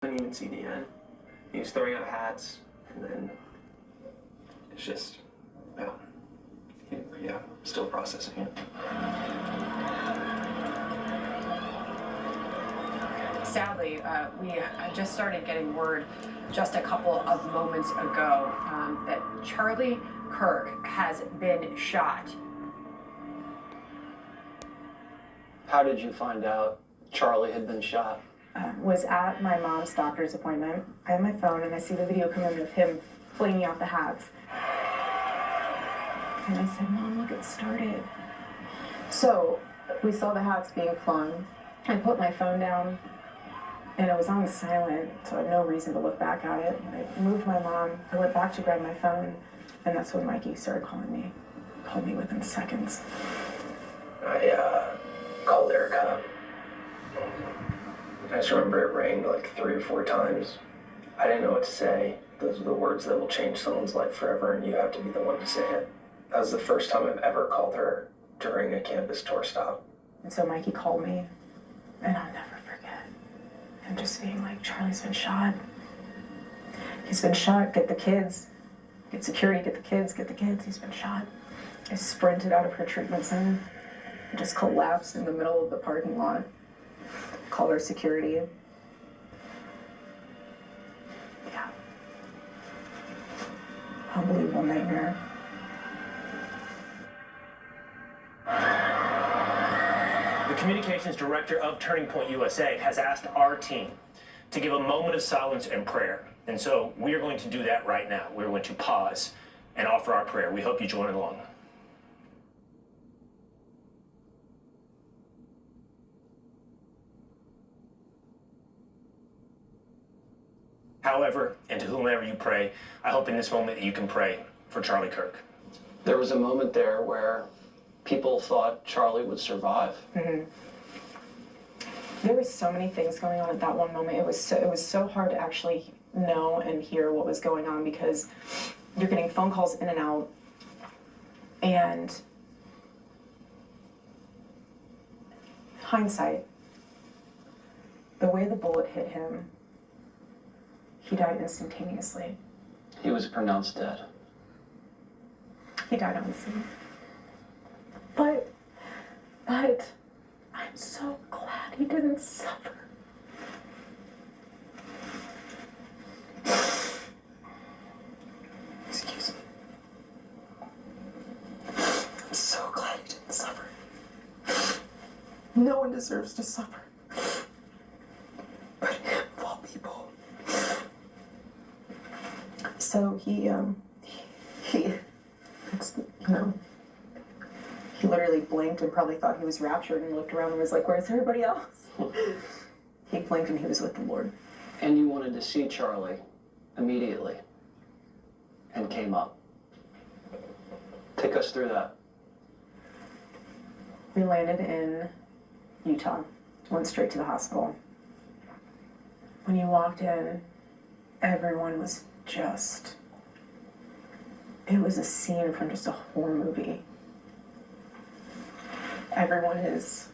Couldn't even see the end. He was throwing out hats, and then it's just, yeah, still processing it. Sadly, we just started getting word just a couple of moments ago that Charlie Kirk has been shot. How did you find out Charlie had been shot? Was at my mom's doctor's appointment. I have my phone and I see the video come in of him flinging out the hats. And I said, Mom, look, it started. So we saw the hats being flung. I put my phone down and it was on silent, so I had no reason to look back at it. I moved my mom, I went back to grab my phone, and that's when Mikey started calling me. Called me within seconds. I called Erica. I just remember it rang like 3 or 4 times. I didn't know what to say. Those are the words that will change someone's life forever, and you have to be the one to say it. That was the first time I've ever called her during a campus tour stop. And so Mikey called me, and I'll never forget him just being like, Charlie's been shot. He's been shot, get the kids. Get security, get the kids, he's been shot. I sprinted out of her treatment center, just collapsed in the middle of the parking lot. Called her security. Yeah. Unbelievable nightmare. The communications director of Turning Point USA has asked our team to give a moment of silence and prayer. And so we are going to do that right now. We're going to pause and offer our prayer. We hope you join along. However, and to whomever you pray, I hope in this moment that you can pray for Charlie Kirk. There was a moment there where people thought Charlie would survive. Mm-hmm. There were so many things going on at that one moment. It was so hard to actually know and hear what was going on because you're getting phone calls in and out, and hindsight, the way the bullet hit him, he died instantaneously. He was pronounced dead. He died on the scene. But I'm so glad he didn't suffer. Excuse me. I'm so glad he didn't suffer. No one deserves to suffer. But him, of all people. So he literally blinked and probably thought he was raptured and looked around and was like, where's everybody else? He blinked and he was with the Lord. And you wanted to see Charlie immediately and came up. Take us through that. We landed in Utah, went straight to the hospital. When you walked in, everyone was just, it was a scene from just a horror movie. Everyone is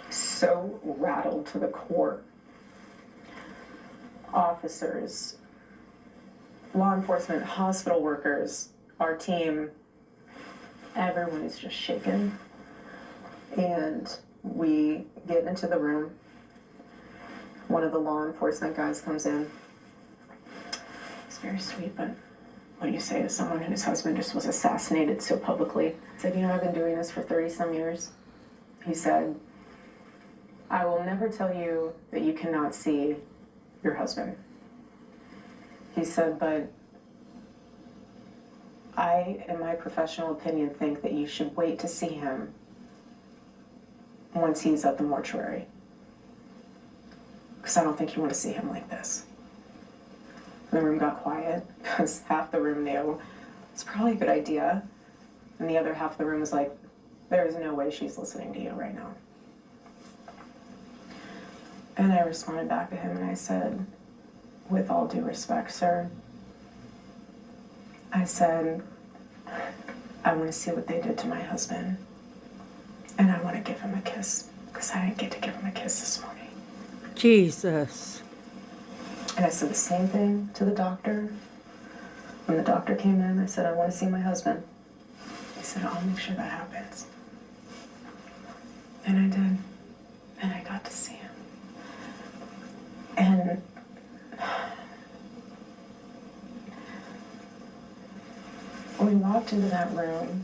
so rattled to the core. Officers, law enforcement, hospital workers, our team, everyone is just shaken. And we get into the room. One of the law enforcement guys comes in. It's very sweet, but what do you say to someone whose husband just was assassinated so publicly? I said, I've been doing this for 30-some years. He said, I will never tell you that you cannot see your husband. He said, but I, in my professional opinion, think that you should wait to see him once he's at the mortuary. Because I don't think you want to see him like this. The room got quiet because half the room knew it's probably a good idea. And the other half of the room was like, there is no way she's listening to you right now. And I responded back to him and I said, with all due respect, sir, I said, I want to see what they did to my husband. And I want to give him a kiss because I didn't get to give him a kiss this morning. Jesus. And I said the same thing to the doctor. When the doctor came in, I said, I want to see my husband. He said, I'll make sure that happens. And I did. And I got to see him. And we walked into that room.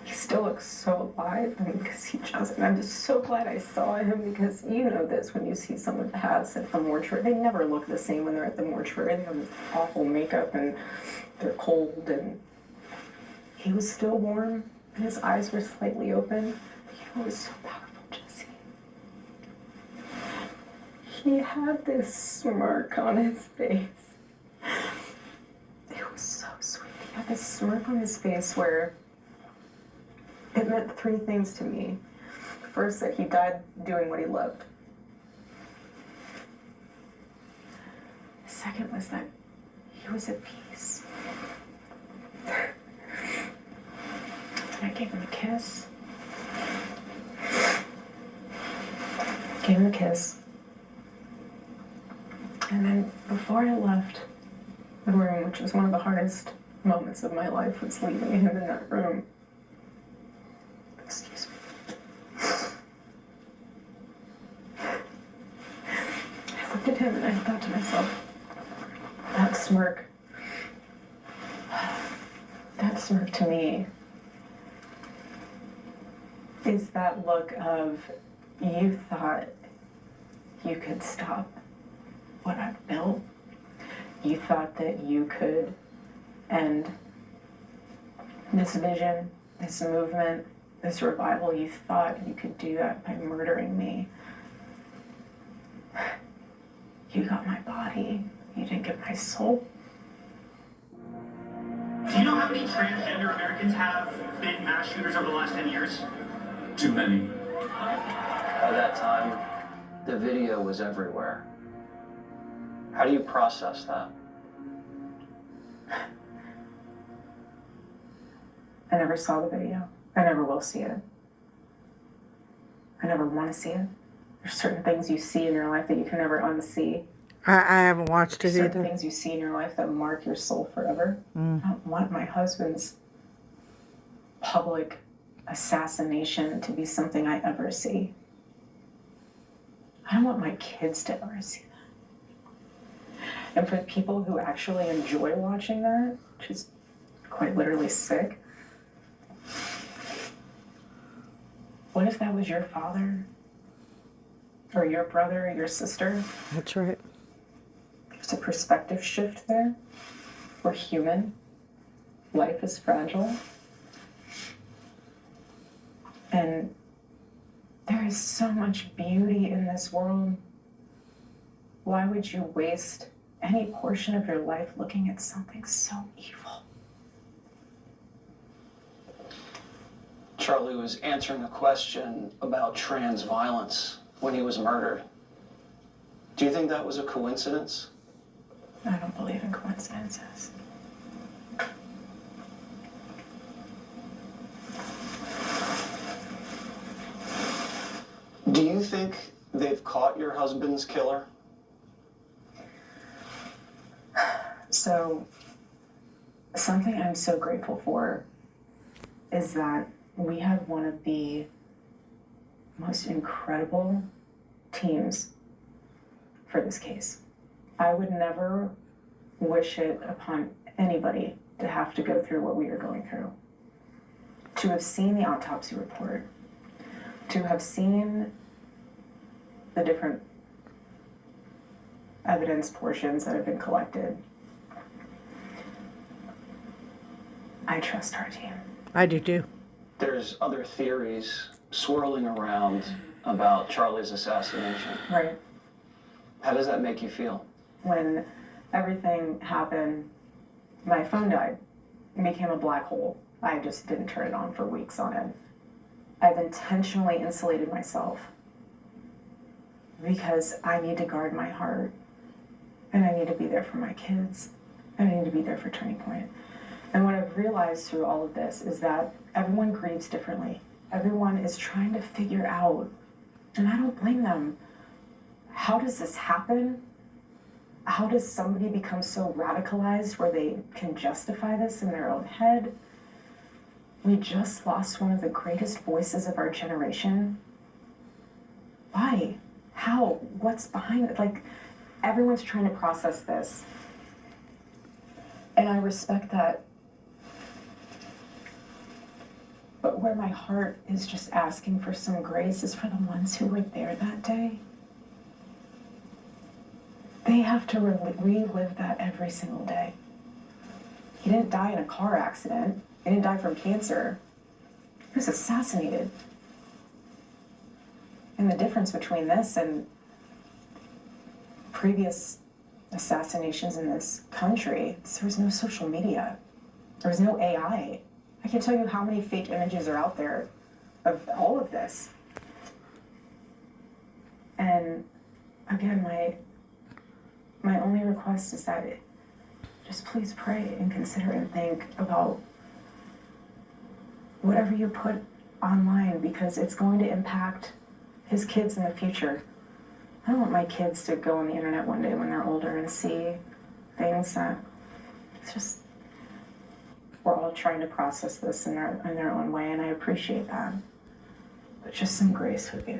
He still looks so alive, because he just, and I'm just so glad I saw him, because you know this when you see someone pass at the mortuary. They never look the same when they're at the mortuary. They have this awful makeup and they're cold, and he was still warm and his eyes were slightly open. You know, it was so powerful, Jesse. He had this smirk on his face. It was so sweet. He had this smirk on his face where it meant three things to me. First, that he died doing what he loved. Second was that he was at peace. And I gave him a kiss. Gave him a kiss. And then before I left the room, which was one of the hardest moments of my life, was leaving him in that room. Excuse me. I looked at him and I thought to myself, that smirk to me is that look of, you thought you could stop what I've built. You thought that you could end this vision, this movement, this revival. You thought you could do that by murdering me. You got my body. You didn't get my soul. Do you know how many transgender Americans have been mass shooters over the last 10 years? Too many. By that time, the video was everywhere. How do you process that? I never saw the video. I never will see it. I never want to see it. There's certain things you see in your life that you can never unsee. I haven't watched it Certain either. things you see in your life that mark your soul forever. I don't want my husband's public assassination to be something I ever see. I don't want my kids to ever see that. And for people who actually enjoy watching that, which is quite literally sick, what if that was your father? Or your brother, or your sister? That's right. There's a perspective shift there. We're human. Life is fragile. And there is so much beauty in this world. Why would you waste any portion of your life looking at something so evil? Charlie was answering a question about trans violence when he was murdered. Do you think that was a coincidence? I don't believe in coincidences. Do you think they've caught your husband's killer? So, something I'm so grateful for is that we have one of the most incredible teams for this case. I would never wish it upon anybody to have to go through what we are going through. To have seen the autopsy report, to have seen the different evidence portions that have been collected. I trust our team. I do too. There's other theories swirling around about Charlie's assassination. Right. How does that make you feel? When everything happened, my phone died. It became a black hole. I just didn't turn it on for weeks on end. I've intentionally insulated myself because I need to guard my heart, and I need to be there for my kids, and I need to be there for Turning Point. And what I've realized through all of this is that everyone grieves differently. Everyone is trying to figure out, and I don't blame them, how does this happen? How does somebody become so radicalized where they can justify this in their own head? We just lost one of the greatest voices of our generation. Why? How? What's behind it? Like, everyone's trying to process this. And I respect that. But where my heart is just asking for some grace is for the ones who were there that day. They have to relive that every single day. He didn't die in a car accident. He didn't die from cancer. He was assassinated. And the difference between this and previous assassinations in this country is there was no social media. There was no AI. I can't tell you how many fake images are out there of all of this. And again, my only request is that just please pray and consider and think about whatever you put online, because it's going to impact his kids in the future. I don't want my kids to go on the internet one day when they're older and see things that it's just, we're all trying to process this in their own way, and I appreciate that. But just some grace would be nice.